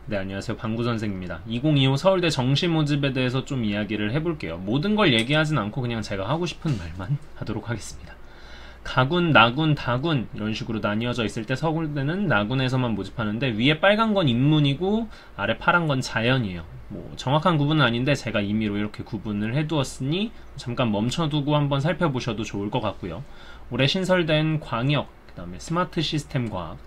네, 안녕하세요. 방구 선생입니다. 2025 서울대 정시 모집에 대해서 좀 이야기를 해볼게요. 모든 걸 얘기하진 않고 그냥 제가 하고 싶은 말만 하도록 하겠습니다. 가군, 나군, 다군 이런 식으로 나뉘어져 있을 때 서울대는 나군에서만 모집하는데 위에 빨간 건 인문이고 아래 파란 건 자연이에요. 뭐 정확한 구분은 아닌데 제가 임의로 이렇게 구분을 해두었으니 잠깐 멈춰두고 한번 살펴보셔도 좋을 것 같고요. 올해 신설된 광역, 그 다음에 스마트 시스템 과학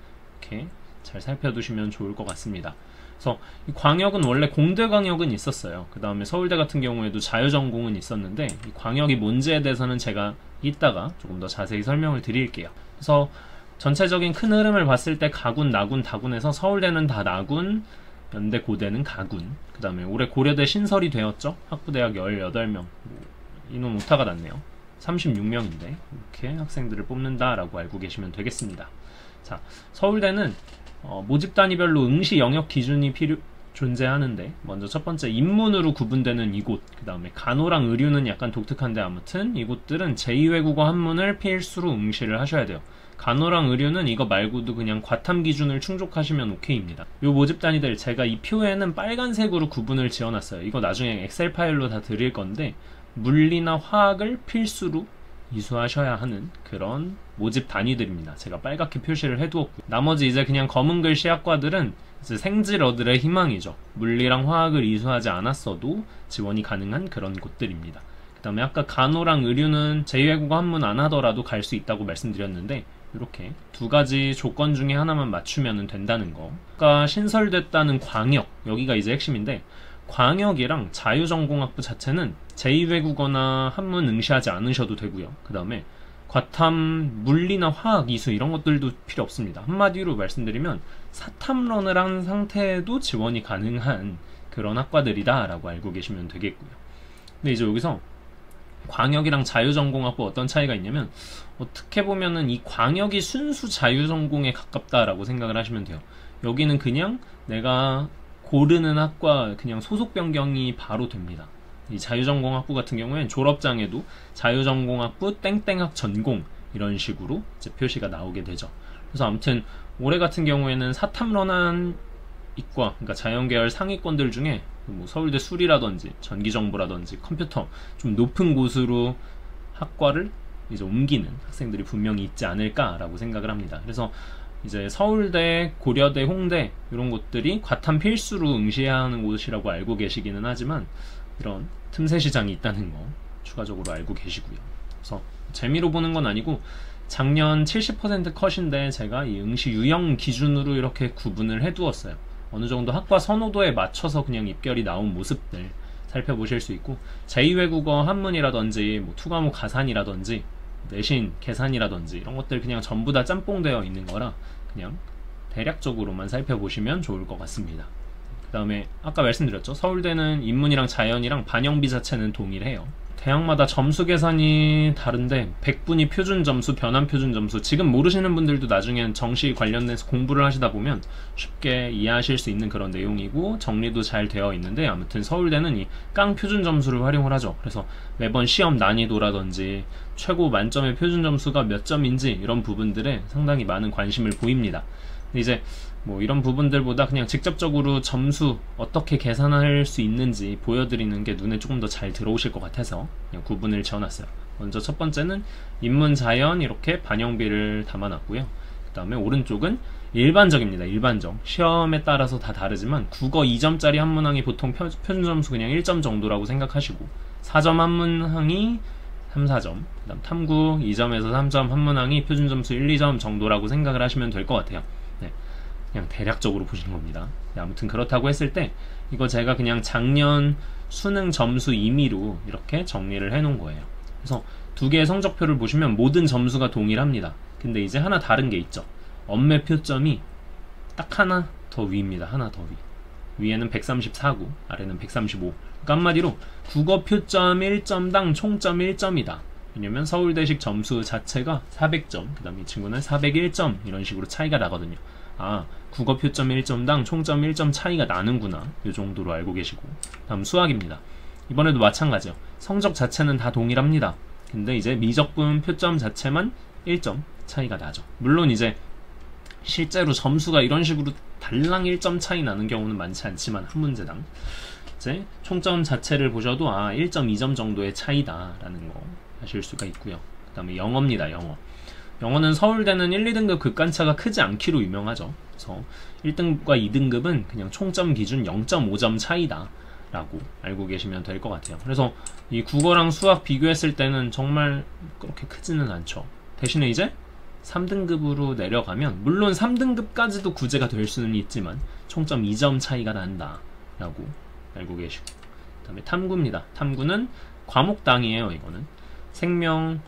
이렇게 잘 살펴두시면 좋을 것 같습니다. 그래서 이 광역은 원래 공대 광역은 있었어요. 그 다음에 서울대 같은 경우에도 자유전공은 있었는데 이 광역이 뭔지에 대해서는 제가 이따가 조금 더 자세히 설명을 드릴게요. 그래서 전체적인 큰 흐름을 봤을 때 가군, 나군, 다군에서 서울대는 다 나군, 연대, 고대는 가군. 그 다음에 올해 고려대 신설이 되었죠. 학부대학 18명, 인원 오타가 났네요. 36명인데 이렇게 학생들을 뽑는다라고 알고 계시면 되겠습니다. 자, 서울대는 모집 단위별로 응시 영역 기준이 존재하는데 먼저 첫 번째 인문으로 구분되는 이곳, 그 다음에 간호랑 의료는 약간 독특한데 아무튼 이곳들은 제2외국어 한문을 필수로 응시를 하셔야 돼요. 간호랑 의료는 이거 말고도 그냥 과탐 기준을 충족하시면 오케이입니다. 요 모집 단위들 제가 이 표에는 빨간색으로 구분을 지어놨어요. 이거 나중에 엑셀 파일로 다 드릴 건데 물리나 화학을 필수로 이수하셔야 하는 그런 모집 단위들입니다. 제가 빨갛게 표시를 해두었고요. 나머지 이제 그냥 검은 글씨 학과들은 이제 생지러들의 희망이죠. 물리랑 화학을 이수하지 않았어도 지원이 가능한 그런 곳들입니다. 그 다음에 아까 간호랑 의료는 제2외국어 한문 안 하더라도 갈 수 있다고 말씀드렸는데 이렇게 두 가지 조건 중에 하나만 맞추면 된다는 거. 아까 신설됐다는 광역, 여기가 이제 핵심인데 광역이랑 자유전공학부 자체는 제2외국어나 한문 응시하지 않으셔도 되고요. 그 다음에 과탐, 물리나 화학, 이수 이런 것들도 필요 없습니다. 한마디로 말씀드리면 사탐런을 한 상태에도 지원이 가능한 그런 학과들이다 라고 알고 계시면 되겠고요. 근데 이제 여기서 광역이랑 자유전공학부 어떤 차이가 있냐면 어떻게 보면은 이 광역이 순수 자유전공에 가깝다라고 생각을 하시면 돼요. 여기는 그냥 내가 고르는 학과 그냥 소속 변경이 바로 됩니다. 이 자유전공학부 같은 경우에는 졸업장에도 자유전공학부 땡땡학 전공 이런 식으로 이제 표시가 나오게 되죠. 그래서 아무튼 올해 같은 경우에는 사탐런한 이과, 그러니까 자연계열 상위권들 중에 뭐 서울대 수리라든지 전기정보라든지 컴퓨터 좀 높은 곳으로 학과를 이제 옮기는 학생들이 분명히 있지 않을까라고 생각을 합니다. 그래서 이제 서울대, 고려대, 홍대 이런 곳들이 과탐 필수로 응시해야 하는 곳이라고 알고 계시기는 하지만 이런 틈새 시장이 있다는 거 추가적으로 알고 계시고요. 그래서 재미로 보는 건 아니고 작년 70% 컷인데 제가 이 응시 유형 기준으로 이렇게 구분을 해두었어요. 어느 정도 학과 선호도에 맞춰서 그냥 입결이 나온 모습들 살펴보실 수 있고 제2외국어 한문이라든지 뭐 투과목 가산이라든지 내신, 계산이라든지 이런 것들 그냥 전부 다 짬뽕되어 있는 거라 그냥 대략적으로만 살펴보시면 좋을 것 같습니다. 그 다음에 아까 말씀드렸죠. 서울대는 인문이랑 자연이랑 반영비 자체는 동일해요. 대학마다 점수 계산이 다른데 100분위 표준 점수, 변환 표준 점수 지금 모르시는 분들도 나중엔 정시 관련해서 공부를 하시다 보면 쉽게 이해하실 수 있는 그런 내용이고 정리도 잘 되어 있는데 아무튼 서울대는 이 깡 표준 점수를 활용을 하죠. 그래서 매번 시험 난이도라든지 최고 만점의 표준 점수가 몇 점인지 이런 부분들에 상당히 많은 관심을 보입니다. 근데 이제 뭐 이런 부분들보다 그냥 직접적으로 점수 어떻게 계산할 수 있는지 보여드리는 게 눈에 조금 더 잘 들어오실 것 같아서 그냥 구분을 지어놨어요. 먼저 첫 번째는 인문, 자연 이렇게 반영비를 담아놨고요. 그 다음에 오른쪽은 일반적입니다. 일반적. 시험에 따라서 다 다르지만 국어 2점짜리 한문항이 보통 표준 점수 그냥 1점 정도라고 생각하시고 4점 한문항이 3, 4점, 그 다음 탐구 2점에서 3점 한문항이 표준 점수 1, 2점 정도라고 생각을 하시면 될 것 같아요. 네. 그냥 대략적으로 보시는 겁니다. 네, 아무튼 그렇다고 했을 때 이거 제가 그냥 작년 수능 점수 임의로 이렇게 정리를 해 놓은 거예요. 그래서 두 개의 성적표를 보시면 모든 점수가 동일합니다. 근데 이제 하나 다른 게 있죠. 엄매 표점이 딱 하나 더 위입니다. 하나 더 위. 위에는 134고 아래는 135. 그러니까 한마디로 국어 표점 1점당 총점 1점이다. 왜냐면 서울대식 점수 자체가 400점, 그 다음에 이 친구는 401점 이런 식으로 차이가 나거든요. 아, 국어 표점 1점당 총점 1점 차이가 나는구나. 이 정도로 알고 계시고. 다음 수학입니다. 이번에도 마찬가지요. 성적 자체는 다 동일합니다. 근데 이제 미적분 표점 자체만 1점 차이가 나죠. 물론 이제 실제로 점수가 이런 식으로 달랑 1점 차이 나는 경우는 많지 않지만 한 문제당 이제 총점 자체를 보셔도 1.2점 정도의 차이다 라는 거 아실 수가 있고요. 그 다음에 영어입니다. 영어는 서울대는 1, 2등급 극간차가 크지 않기로 유명하죠. 그래서 1등급과 2등급은 그냥 총점 기준 0.5점 차이다 라고 알고 계시면 될 것 같아요. 그래서 이 국어랑 수학 비교했을 때는 정말 그렇게 크지는 않죠. 대신에 이제 3등급으로 내려가면 물론 3등급까지도 구제가 될 수는 있지만 총점 2점 차이가 난다 라고 알고 계시고, 그 다음에 탐구입니다. 탐구는 과목당이에요. 이거는 생명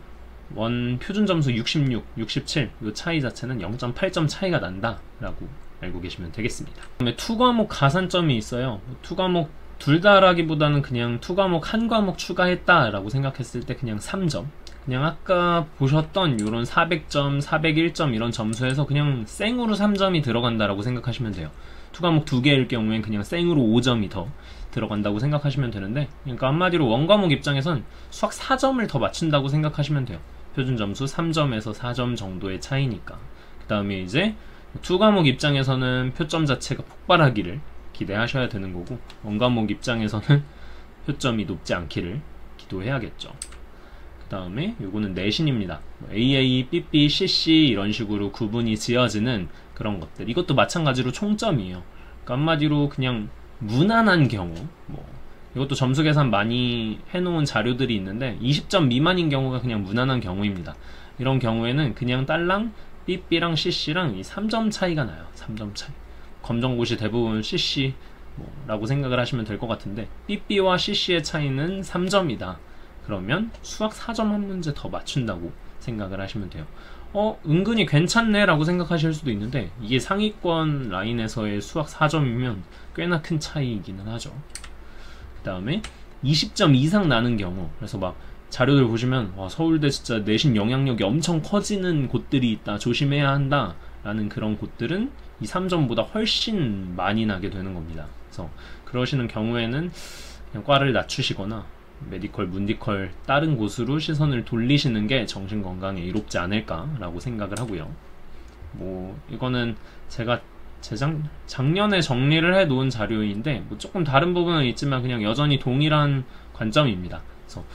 원 표준 점수 66, 67 이 차이 자체는 0.8점 차이가 난다 라고 알고 계시면 되겠습니다. 그 다음에 투과목 가산점이 있어요. 투과목 둘 다라기보다는 그냥 투과목 한 과목 추가했다 라고 생각했을 때 그냥 3점, 그냥 아까 보셨던 이런 400점, 401점 이런 점수에서 그냥 생으로 3점이 들어간다라고 생각하시면 돼요. 투과목 2개일 경우엔 그냥 생으로 5점이 더 들어간다고 생각하시면 되는데, 그러니까 한마디로 원과목 입장에선 수학 4점을 더 맞춘다고 생각하시면 돼요. 표준 점수 3점에서 4점 정도의 차이니까. 그 다음에 이제 투과목 입장에서는 표점 자체가 폭발하기를 기대하셔야 되는 거고, 원과목 입장에서는 표점이 높지 않기를 기도해야겠죠. 그 다음에 요거는 내신입니다. AA, BB, CC 이런 식으로 구분이 지어지는 그런 것들, 이것도 마찬가지로 총점이에요. 그러니까 한마디로 그냥 무난한 경우, 이것도 점수 계산 많이 해놓은 자료들이 있는데 20점 미만인 경우가 그냥 무난한 경우입니다. 이런 경우에는 그냥 딸랑 BB랑 CC랑 이 3점 차이가 나요. 3점 차이. 검정고시 대부분 CC 라고 생각을 하시면 될 것 같은데, BB와 CC의 차이는 3점이다. 그러면 수학 4점 한 문제 더 맞춘다고 생각을 하시면 돼요. 은근히 괜찮네 라고 생각하실 수도 있는데, 이게 상위권 라인에서의 수학 4점이면 꽤나 큰 차이이기는 하죠. 그 다음에 20점 이상 나는 경우, 그래서 막 자료들 보시면 와, 서울대 진짜 내신 영향력이 엄청 커지는 곳들이 있다, 조심해야 한다 라는 그런 곳들은 이 3점보다 훨씬 많이 나게 되는 겁니다. 그래서 그러시는 경우에는 그냥 과를 낮추시거나 메디컬, 문디컬 다른 곳으로 시선을 돌리시는 게 정신건강에 이롭지 않을까라고 생각을 하고요. 이거는 제가 작년에 정리를 해 놓은 자료인데 조금 다른 부분은 있지만 그냥 여전히 동일한 관점입니다. 그래서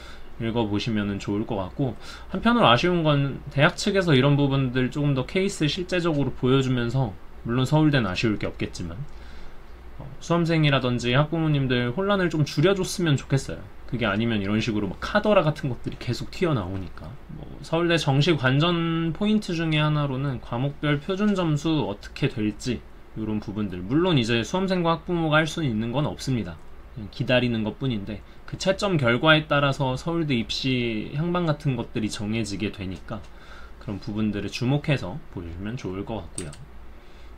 읽어보시면 좋을 것 같고, 한편으로 아쉬운 건 대학 측에서 이런 부분들 조금 더 케이스 실제적으로 보여주면서, 물론 서울대는 아쉬울 게 없겠지만 수험생이라든지 학부모님들 혼란을 좀 줄여줬으면 좋겠어요. 그게 아니면 이런 식으로 막 카더라 같은 것들이 계속 튀어나오니까. 서울대 정시 관전 포인트 중에 하나로는 과목별 표준 점수 어떻게 될지 이런 부분들, 물론 이제 수험생과 학부모가 할 수 있는 건 없습니다. 그냥 기다리는 것 뿐인데, 그 채점 결과에 따라서 서울대 입시 향방 같은 것들이 정해지게 되니까 그런 부분들을 주목해서 보시면 좋을 것 같고요.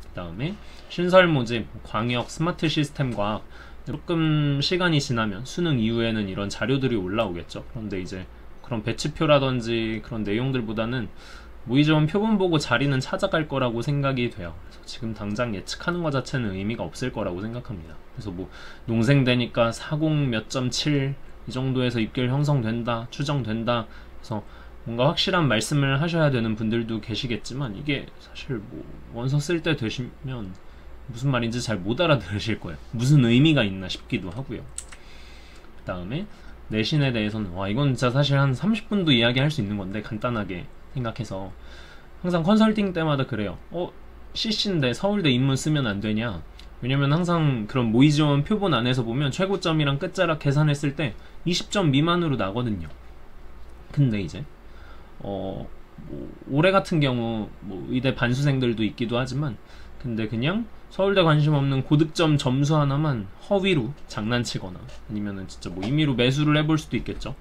그 다음에 신설 모집, 광역, 스마트 시스템 과학, 조금 시간이 지나면 수능 이후에는 이런 자료들이 올라오겠죠. 그런데 이제 그런 배치표라든지 그런 내용들보다는 모의지원 표본 보고 자리는 찾아갈 거라고 생각이 돼요. 그래서 지금 당장 예측하는 것 자체는 의미가 없을 거라고 생각합니다. 그래서 농생되니까 40 몇 점 7 이 정도에서 입결 형성된다, 추정된다, 그래서 뭔가 확실한 말씀을 하셔야 되는 분들도 계시겠지만, 이게 사실 원서 쓸 때 되시면 무슨 말인지 잘 못 알아들으실 거예요. 무슨 의미가 있나 싶기도 하고요. 그 다음에 내신에 대해서는 이건 진짜 사실 한 30분도 이야기할 수 있는 건데, 간단하게 생각해서 항상 컨설팅 때마다 그래요. CC인데 서울대 인문 쓰면 안 되냐? 왜냐면 항상 그런 모의지원 표본 안에서 보면 최고점이랑 끝자락 계산했을 때 20점 미만으로 나거든요. 근데 이제 올해 같은 경우 의대 반수생들도 있기도 하지만, 근데 그냥 서울대 관심 없는 고득점 점수 하나만 허위로 장난치거나 아니면은 진짜 임의로 매수를 해볼 수도 있겠죠.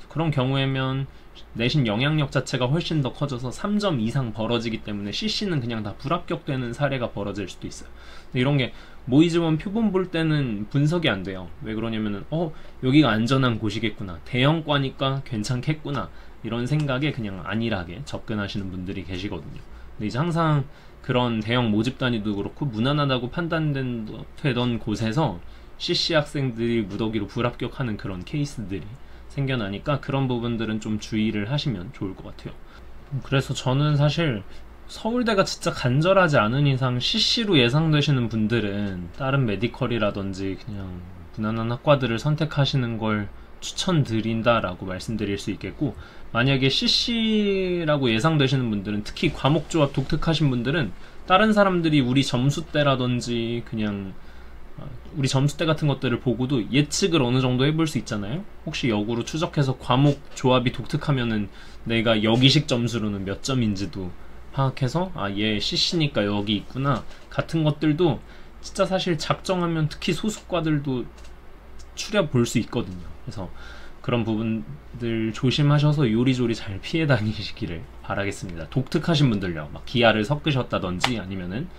그런 경우에면 내신 영향력 자체가 훨씬 더 커져서 3점 이상 벌어지기 때문에 CC는 그냥 다 불합격되는 사례가 벌어질 수도 있어요. 근데 이런 게 모의지원 표본 볼 때는 분석이 안 돼요. 왜 그러냐면은 여기가 안전한 곳이겠구나, 대형과니까 괜찮겠구나, 이런 생각에 그냥 안일하게 접근하시는 분들이 계시거든요. 근데 이제 항상 그런 대형 모집 단위도 그렇고 무난하다고 판단되던 곳에서 CC 학생들이 무더기로 불합격하는 그런 케이스들이 생겨나니까 그런 부분들은 좀 주의를 하시면 좋을 것 같아요. 그래서 저는 사실 서울대가 진짜 간절하지 않은 이상 CC로 예상되시는 분들은 다른 메디컬이라든지 그냥 무난한 학과들을 선택하시는 걸 추천드린다라고 말씀드릴 수 있겠고, 만약에 CC라고 예상되시는 분들은, 특히 과목 조합 독특하신 분들은 다른 사람들이 우리 점수대라든지 그냥 우리 점수대 같은 것들을 보고도 예측을 어느 정도 해볼 수 있잖아요. 혹시 역으로 추적해서 과목 조합이 독특하면은 내가 여기식 점수로는 몇 점인지도 파악해서 얘 CC니까 여기 있구나 같은 것들도 진짜 사실 작정하면 특히 소수과들도 추려 볼 수 있거든요. 그래서 그런 부분들 조심하셔서 요리조리 잘 피해 다니시기를 바라겠습니다. 독특하신 분들요, 막 기하를 섞으셨다든지 아니면은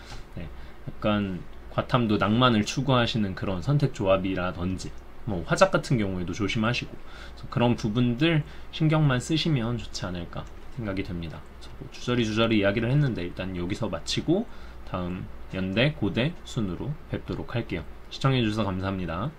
약간 과탐도 낭만을 추구하시는 그런 선택 조합이라든지 뭐 화작 같은 경우에도 조심하시고, 그래서 그런 부분들 신경만 쓰시면 좋지 않을까 생각이 됩니다. 뭐 주저리 이야기를 했는데 일단 여기서 마치고 다음 연대 고대 순으로 뵙도록 할게요. 시청해주셔서 감사합니다.